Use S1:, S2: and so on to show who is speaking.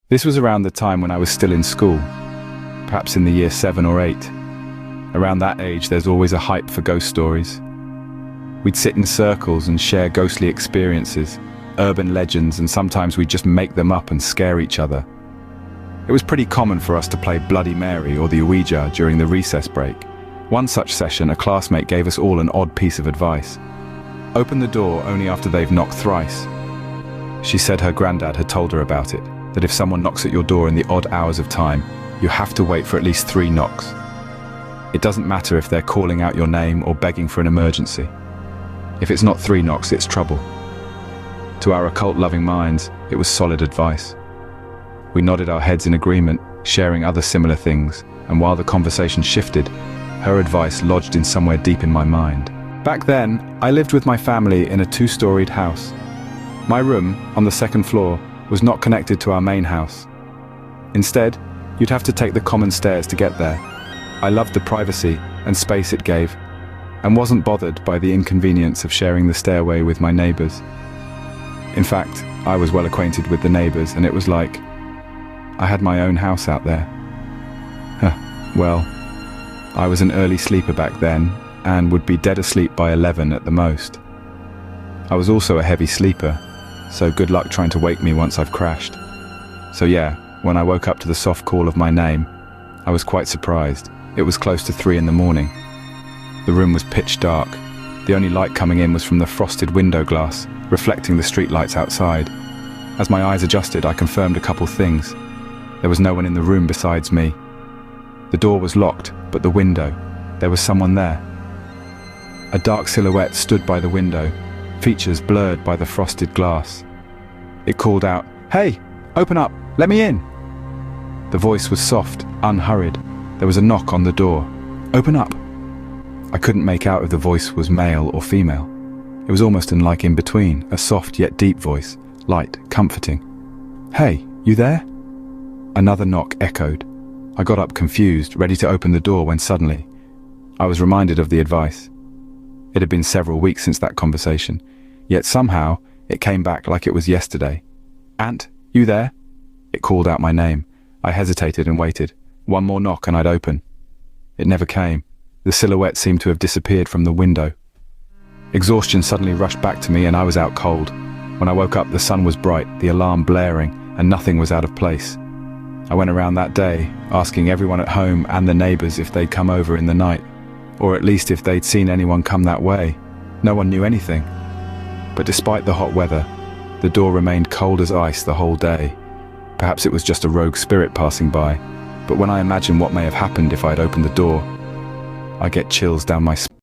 S1: This was around the time when I was still in school, perhaps in the year 7 or 8. Around that age, there's always a hype for ghost stories. We'd sit in circles and share ghostly experiences, urban legends, and sometimes we'd just make them up and scare each other. It was pretty common for us to play Bloody Mary or the Ouija during the recess break. One such session, a classmate gave us all an odd piece of advice. Open the door only after they've knocked thrice. She said her granddad had told her about it, that if someone knocks at your door in the odd hours of time, you have to wait for at least 3 knocks. It doesn't matter if they're calling out your name or begging for an emergency. If it's not 3 knocks, it's trouble. To our occult-loving minds, it was solid advice. We nodded our heads in agreement, sharing other similar things, and while the conversation shifted, her advice lodged in somewhere deep in my mind. Back then, I lived with my family in a 2-storied house. My room, on the 2nd floor, was not connected to our main house. Instead, you'd have to take the common stairs to get there. I loved the privacy and space it gave, and wasn't bothered by the inconvenience of sharing the stairway with my neighbors. In fact, I was well acquainted with the neighbors, and it was like I had my own house out there. Well, I was an early sleeper back then, and would be dead asleep by 11 at the most. I was also a heavy sleeper, so good luck trying to wake me once I've crashed. So yeah, when I woke up to the soft call of my name, I was quite surprised. It was close to 3 in the morning. The room was pitch dark. The only light coming in was from the frosted window glass, reflecting the streetlights outside. As my eyes adjusted, I confirmed a couple things. There was no one in the room besides me. The door was locked, but the window, there was someone there. A dark silhouette stood by the window, features blurred by the frosted glass. It called out, "Hey, open up, let me in." The voice was soft, unhurried. There was a knock on the door. "Open up." I couldn't make out if the voice was male or female. It was almost in between, a soft yet deep voice, light, comforting. "Hey, you there?" Another knock echoed. I got up confused, ready to open the door when suddenly, I was reminded of the advice. It had been several weeks since that conversation, yet somehow it came back like it was yesterday. "Ant, you there?" It called out my name. I hesitated and waited. One more knock and I'd open. It never came. The silhouette seemed to have disappeared from the window. Exhaustion suddenly rushed back to me and I was out cold. When I woke up, the sun was bright, the alarm blaring, and nothing was out of place. I went around that day, asking everyone at home and the neighbors if they'd come over in the night, or at least if they'd seen anyone come that way. No one knew anything. But despite the hot weather, the door remained cold as ice the whole day. Perhaps it was just a rogue spirit passing by, but when I imagine what may have happened if I'd opened the door, I get chills down my spine.